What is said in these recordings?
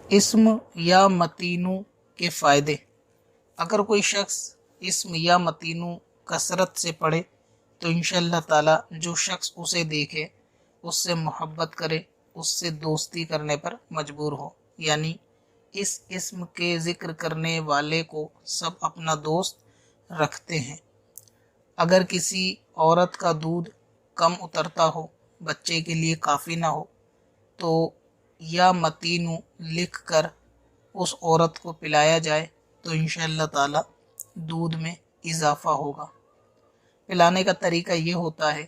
اسم یا متینو کے فائدے۔ اگر کوئی شخص اسم یا متینو کثرت سے پڑھے تو انشاءاللہ تعالی جو شخص اسے دیکھے اس سے محبت کرے، اس سے دوستی کرنے پر مجبور ہو، یعنی اس اسم کے ذکر کرنے والے کو سب اپنا دوست رکھتے ہیں۔ اگر کسی عورت کا دودھ کم اترتا ہو، بچے کے لیے کافی نہ ہو، تو یا متینو لکھ کر اس عورت کو پلایا جائے تو انشاءاللہ تعالی دودھ میں اضافہ ہوگا۔ پلانے کا طریقہ یہ ہوتا ہے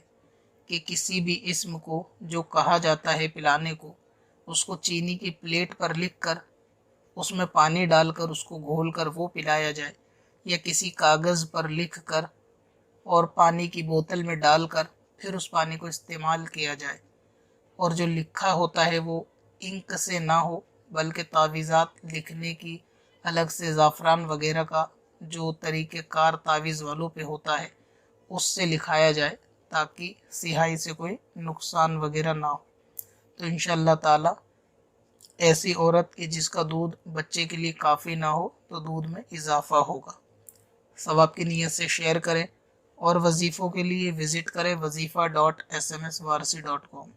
کہ کسی بھی اسم کو جو کہا جاتا ہے پلانے کو، اس کو چینی کی پلیٹ پر لکھ کر اس میں پانی ڈال کر اس کو گھول کر وہ پلایا جائے، یا کسی کاغذ پر لکھ کر اور پانی کی بوتل میں ڈال کر پھر اس پانی کو استعمال کیا جائے، اور جو لکھا ہوتا ہے وہ انک سے نہ ہو بلکہ تعویذات لکھنے کی الگ سے زعفران وغیرہ کا جو طریقہ کار تعویذ والوں پہ ہوتا ہے اس سے لکھایا جائے، تاکہ سیاہی سے کوئی نقصان وغیرہ نہ ہو۔ تو انشاءاللہ تعالی ایسی عورت کی جس کا دودھ بچے کے لیے کافی نہ ہو تو دودھ میں اضافہ ہوگا۔ ثواب کی نیت سے شیئر کریں، اور وظیفوں کے لیے وزٹ کریں وظیفہ.sms.وارثی.com۔